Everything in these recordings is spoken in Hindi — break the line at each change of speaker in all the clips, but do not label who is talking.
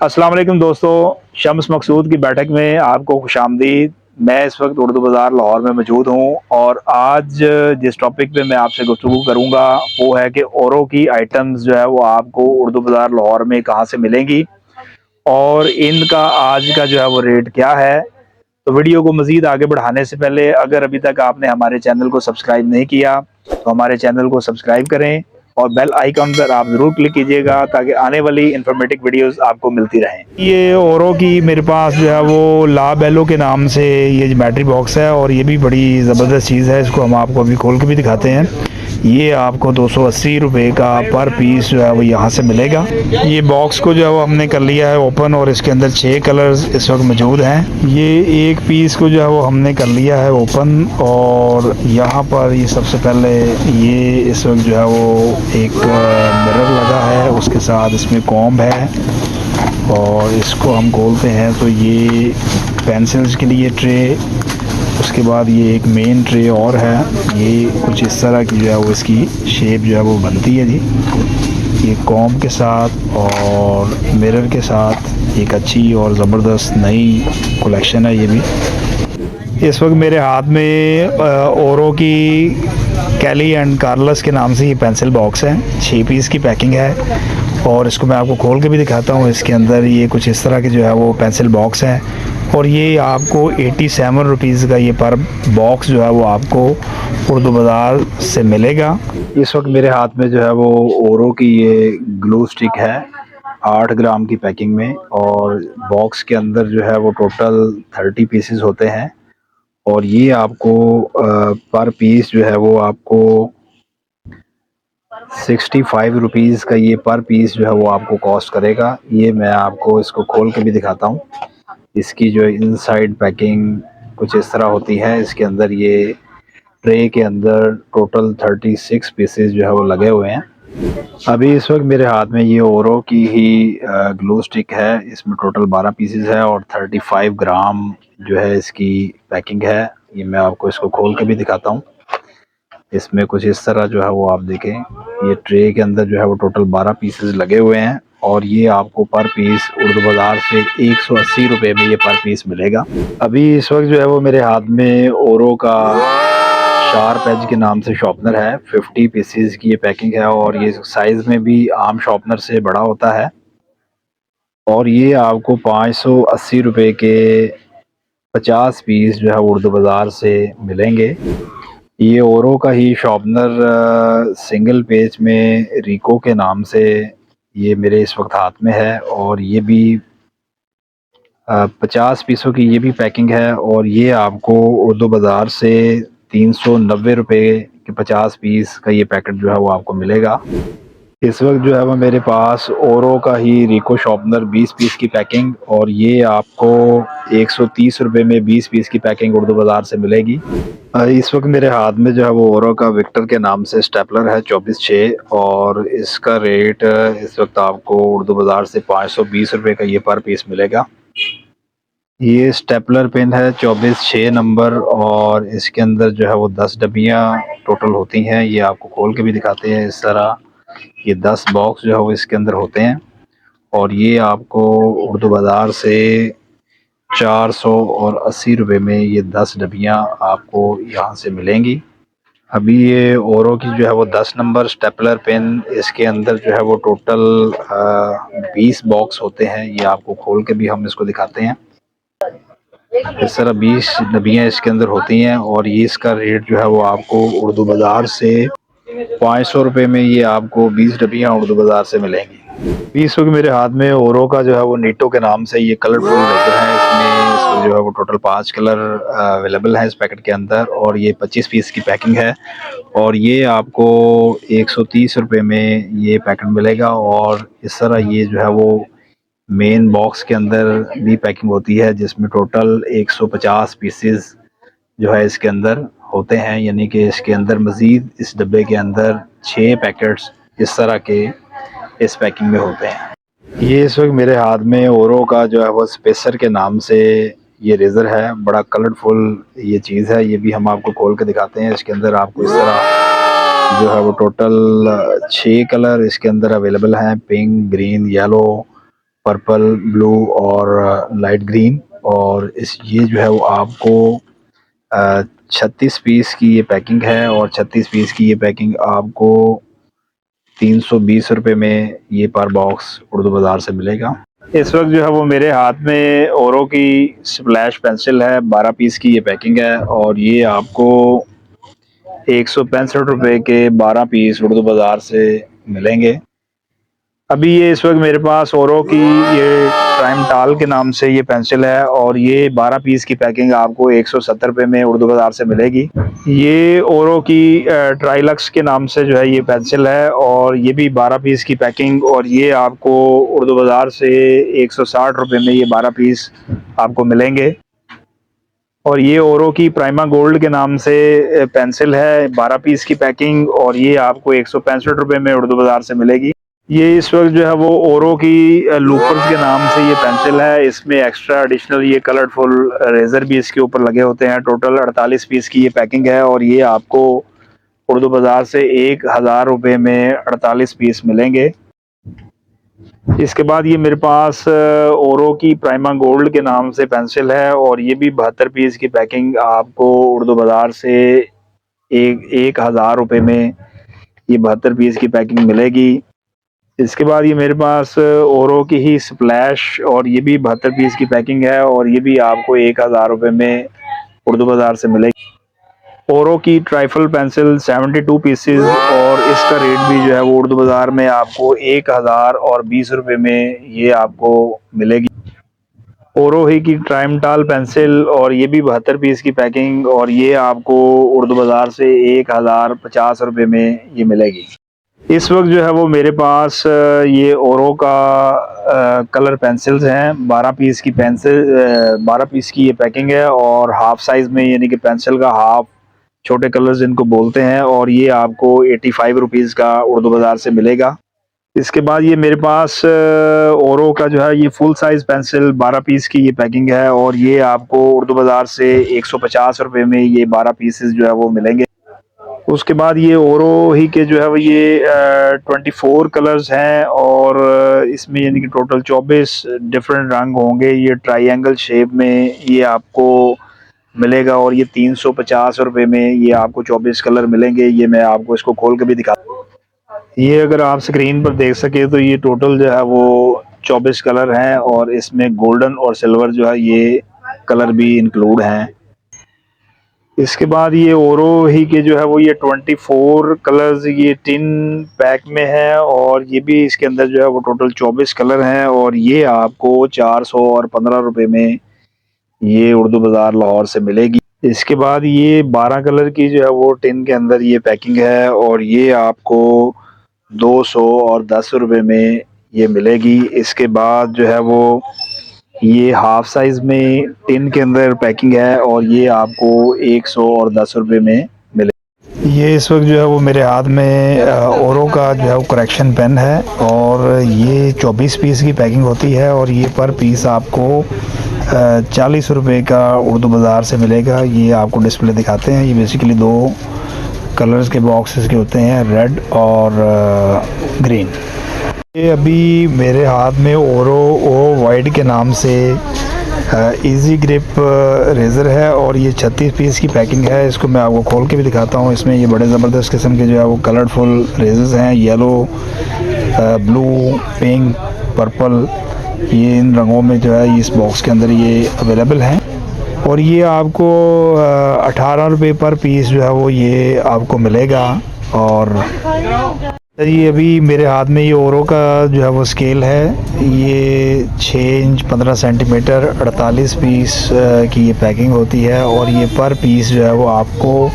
अस्सलाम वालेकुम दोस्तों, शम्स मकसूद की बैठक में आपको खुशामदीद। मैं इस वक्त उर्दू बाज़ार लाहौर में मौजूद हूँ और आज जिस टॉपिक पे मैं आपसे गुफ्तगू करूँगा वो है कि औरों की आइटम्स जो है वो आपको उर्दू बाज़ार लाहौर में कहाँ से मिलेंगी और इनका आज का जो है वो रेट क्या है। तो वीडियो को मज़ीद आगे बढ़ाने से पहले अगर अभी तक आपने हमारे चैनल को सब्सक्राइब नहीं किया तो हमारे चैनल को सब्सक्राइब करें और बेल आइकन पर आप ज़रूर क्लिक कीजिएगा ताकि आने वाली इन्फॉर्मेटिव वीडियोस आपको मिलती रहें। ये औरों की मेरे पास जो है वो ला बेलो के नाम से ये बैटरी बॉक्स है और ये भी बड़ी ज़बरदस्त चीज़ है। इसको हम आपको अभी खोल के भी दिखाते हैं। ये आपको 280 रुपये का पर पीस जो है वो यहाँ से मिलेगा। ये बॉक्स को जो है वो हमने कर लिया है ओपन और इसके अंदर 6 कलर्स इस वक्त मौजूद हैं। ये एक पीस को जो है वो हमने कर लिया है ओपन और यहाँ पर ये सबसे पहले ये इस वक्त जो है वो एक मिरर लगा है, उसके साथ इसमें कॉम्ब है और इसको हम खोलते हैं तो ये पेंसिल्स के लिए ट्रे, उसके बाद ये एक मेन ट्रे और है। ये कुछ इस तरह की जो है वो इसकी शेप जो है वो बनती है जी। ये कॉम्ब के साथ और मिरर के साथ एक अच्छी और ज़बरदस्त नई कलेक्शन है ये भी। इस वक्त मेरे हाथ में ओरो की कैली एंड कार्लस के नाम से ये पेंसिल बॉक्स है। 6 पीस की पैकिंग है और इसको मैं आपको खोल के भी दिखाता हूँ। इसके अंदर ये कुछ इस तरह के जो है वो पेंसिल बॉक्स है और ये आपको 87 रुपीज़ का ये पर बॉक्स जो है वो आपको उर्दू बाज़ार से मिलेगा। इस वक्त मेरे हाथ में जो है वो ओरो की ये ग्लू स्टिक है 8 ग्राम की पैकिंग में और बॉक्स के अंदर जो है वो टोटल 30 पीसेस होते हैं और ये आपको पर पीस जो है वो आपको 65 रुपीज़ का ये पर पीस जो है वो आपको कॉस्ट करेगा। ये मैं आपको इसको खोल के भी दिखाता हूँ। इसकी जो इनसाइड पैकिंग कुछ इस तरह होती है। इसके अंदर ये ट्रे के अंदर टोटल 36 पीसेस जो है वो लगे हुए हैं। अभी इस वक्त मेरे हाथ में ये ओरो की ही ग्लू स्टिक है। इसमें टोटल 12 पीसेस है और 35 ग्राम जो है इसकी पैकिंग है। ये मैं आपको इसको खोल के भी दिखाता हूँ। इसमें कुछ इस तरह जो है वो आप देखें, ये ट्रे के अंदर जो है वो टोटल 12 पीसेस लगे हुए हैं और ये आपको पर पीस उर्दू बाज़ार से 180 रुपये में ये पर पीस मिलेगा। अभी इस वक्त जो है वो मेरे हाथ में ओरो का शार्प एज के नाम से शॉर्पनर है। 50 पीसेस की ये पैकिंग है और ये साइज़ में भी आम शॉर्पनर से बड़ा होता है और ये आपको 580 रुपये के 50 पीस जो है उर्दू बाज़ार से मिलेंगे। ये ओरो का ही शॉर्पनर सिंगल पेज में रिको के नाम से ये मेरे इस वक्त हाथ में है और ये भी 50 पीसों की ये भी पैकिंग है और ये आपको उर्दू बाज़ार से 390 रुपये के 50 पीस का ये पैकेट जो है वो आपको मिलेगा। इस वक्त जो है वो मेरे पास ओरो का ही रिको शॉर्पनर 20 पीस की पैकिंग और ये आपको 130 रुपये में 20 पीस की पैकिंग उर्दू बाज़ार से मिलेगी। इस वक्त मेरे हाथ में जो है वो ओरो का विक्टर के नाम से स्टेपलर है 24/6 और इसका रेट इस वक्त आपको उर्दू बाज़ार से 520 रुपये का ये पर पीस मिलेगा। ये स्टेपलर पेन है 24/6 नंबर और इसके अंदर जो है वो 10 डब्बियाँ टोटल होती हैं। ये आपको खोल के भी दिखाते हैं। इस तरह ये 10 बॉक्स जो है वो इसके अंदर होते हैं और ये आपको उर्दू बाज़ार से 480 रुपये में ये 10 डब्बियाँ आपको यहाँ से मिलेंगी। अभी ये ओरो की जो है वो 10 नंबर स्टेपलर पेन, इसके अंदर जो है वो टोटल 20 बॉक्स होते हैं। ये आपको खोल के भी हम इसको दिखाते हैं। इस तरह 20 डब्बियाँ इसके अंदर होती हैं और ये इसका रेट जो है वो आपको उर्दू बाज़ार से 500 रुपये में ये आपको 20 डब्बियाँ उर्दू बाज़ार से मिलेंगी। 20 के मेरे हाथ में ओरो का जो है वो नीटो के नाम से ये कलरफुल रेजर है। इसमें जो है वो टोटल 5 कलर अवेलेबल है इस पैकेट के अंदर और ये 25 पीस की पैकिंग है और ये आपको 130 रुपये में ये पैकेट मिलेगा। और इस तरह ये जो है वो मेन बॉक्स के अंदर भी पैकिंग होती है जिसमें टोटल 150 पीसेस जो है इसके अंदर होते हैं, यानी कि इसके अंदर मज़ीद इस डब्बे के अंदर 6 पैकेट्स इस तरह के इस पैकिंग में होते हैं। ये इस वक्त मेरे हाथ में ओरो का जो है वो स्पेसर के नाम से ये रेज़र है। बड़ा कलरफुल ये चीज़ है। ये भी हम आपको खोल के दिखाते हैं। इसके अंदर आपको इस तरह जो है वो टोटल 6 कलर इसके अंदर अवेलेबल हैं, pink, green, yellow purple, blue और लाइट ग्रीन। और ये जो है वो आपको 36 पीस की ये पैकिंग है और 36 पीस की ये पैकिंग आपको 320 रुपये में ये पर बॉक्स उर्दू बाज़ार से मिलेगा। इस वक्त जो है वो मेरे हाथ में ओरो की स्प्लैश पेंसिल है, 12 पीस की ये पैकिंग है और ये आपको 165 रुपये के 12 पीस उर्दू बाज़ार से मिलेंगे। अभी ये इस वक्त मेरे पास ओरो की ये ट्राइमटाल के नाम से ये पेंसिल है और ये 12 पीस की पैकिंग आपको 170 रुपये में उर्दू बाज़ार से मिलेगी। ये ओरो की ट्राइलक्स के नाम से जो है ये पेंसिल है और ये भी 12 पीस की पैकिंग और ये आपको उर्दू बाज़ार से 160 रुपये में ये 12 पीस आपको मिलेंगे। और ये ओरो की प्राइमा गोल्ड के नाम से पेंसिल है, 12 पीस की पैकिंग और ये आपको 165 रुपये में उर्दू बाज़ार से मिलेगी। ये इस वक्त जो है वो ओरो की लूपर्स के नाम से ये पेंसिल है। इसमें एक्स्ट्रा एडिशनल ये कलरफुल रेज़र भी इसके ऊपर लगे होते हैं। टोटल 48 पीस की ये पैकिंग है और ये आपको उर्दू बाज़ार से 1000 रुपये में 48 पीस मिलेंगे। इसके बाद ये मेरे पास ओरो की प्राइमा गोल्ड के नाम से पेंसिल है और ये भी 72 पीस की पैकिंग आपको उर्दू बाज़ार से 1000 रुपये में ये 72 पीस की पैकिंग मिलेगी। इसके बाद ये मेरे पास ओरो की ही स्प्लैश और ये भी 72 पीस की पैकिंग है और ये भी आपको 1000 रुपये में उर्दू बाज़ार से मिलेगी। ओरो की ट्राइफल पेंसिल 72 पीसेस और इसका रेट भी जो है वो उर्दू बाज़ार में आपको 1020 रुपये में ये आपको मिलेगी। ओरो ही की ट्राइमटाल पेंसिल और ये भी 72 पीस की पैकिंग और ये आपको उर्दू बाज़ार से 1050 रुपये में ये मिलेगी। इस वक्त जो है वो मेरे पास ये ओरो का कलर पेंसिल्स हैं, 12 पीस की पेंसिल 12 पीस की ये पैकिंग है और हाफ साइज़ में, यानी कि पेंसिल का हाफ, छोटे कलर्स इनको बोलते हैं और ये आपको 85 रुपीज़ का उर्दू बाज़ार से मिलेगा। इसके बाद ये मेरे पास ओरो का जो है ये फुल साइज़ पेंसिल 12 पीस की ये पैकिंग है और ये आपको उर्दू बाज़ार से 150 रुपये में ये 12 पीसेस जो है वो मिलेंगे। उसके बाद ये ओरो ही के जो है वो ये 24 कलर्स हैं और इसमें यानी कि टोटल 24 डिफरेंट रंग होंगे। ये ट्रायंगल शेप में ये आपको मिलेगा और ये 350 रुपये में ये आपको 24 कलर मिलेंगे। ये मैं आपको इसको खोल के भी दिखा, ये अगर आप स्क्रीन पर देख सके तो ये टोटल जो है वो 24 कलर हैं और इसमें गोल्डन और सिल्वर जो है ये कलर भी इंक्लूड हैं। इसके बाद ये ओरो ही के जो है वो ये 24 कलर्स ये टिन पैक में है और ये भी इसके अंदर जो है वो टोटल 24 कलर हैं और ये आपको 415 रुपये में ये उर्दू बाज़ार लाहौर से मिलेगी। इसके बाद ये 12 कलर की जो है वो टिन के अंदर ये पैकिंग है और ये आपको 210 रुपये में ये मिलेगी। इसके बाद जो है वो ये हाफ साइज़ में टिन के अंदर पैकिंग है और ये आपको 110 रुपये में मिले। ये इस वक्त जो है वो मेरे हाथ में ओरो का जो है वो करेक्शन पेन है और ये 24 पीस की पैकिंग होती है और ये पर पीस आपको 40 रुपये का उर्दू बाज़ार से मिलेगा। ये आपको डिस्प्ले दिखाते हैं। ये बेसिकली 2 कलर्स के बॉक्सेस के होते हैं, रेड और ग्रीन। ये अभी मेरे हाथ में ओरो ओ वाइड के नाम से इजी ग्रिप रेज़र है और ये 36 पीस की पैकिंग है। इसको मैं आपको खोल के भी दिखाता हूँ। इसमें ये बड़े ज़बरदस्त किस्म के जो है वो कलरफुल रेज़र्स हैं, येलो, ब्लू, पिंक, पर्पल, ये इन रंगों में जो है इस बॉक्स के अंदर ये अवेलेबल हैं और ये आपको 18 रुपये पर पीस जो है वो ये आपको मिलेगा। और ये अभी मेरे हाथ में ये ओरो का जो है वो स्केल है, ये 6 इंच 15 सेंटीमीटर 48 पीस की ये पैकिंग होती है और ये पर पीस जो है वो आपको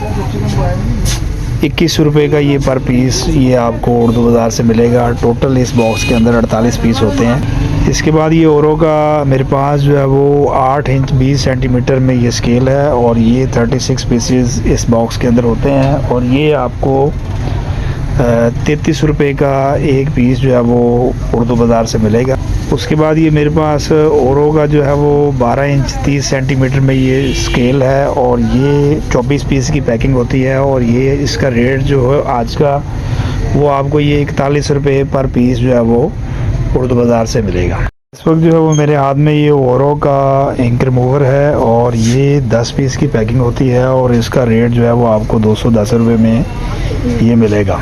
21 रुपये का ये पर पीस ये आपको उर्दू बाज़ार से मिलेगा। टोटल इस बॉक्स के अंदर 48 पीस होते हैं। इसके बाद ये ओरो का मेरे पास जो है वो 8 इंच 20 सेंटीमीटर में ये स्केल है और ये 36 पीसेस इस बॉक्स के अंदर होते हैं और ये आपको 33 रुपये का एक पीस जो है वो उर्दू बाज़ार से मिलेगा। उसके बाद ये मेरे पास ओरो का जो है वो 12 इंच 30 सेंटीमीटर में ये स्केल है और ये 24 पीस की पैकिंग होती है और ये इसका रेट जो है आज का वो आपको ये 41 रुपये पर पीस जो है वो उर्दू बाज़ार से मिलेगा। इस वक्त जो है वो मेरे हाथ में ये ओरो का इंक रिमूवर है और ये 10 पीस की पैकिंग होती है और इसका रेट जो है वो आपको 210 रुपये में ये मिलेगा।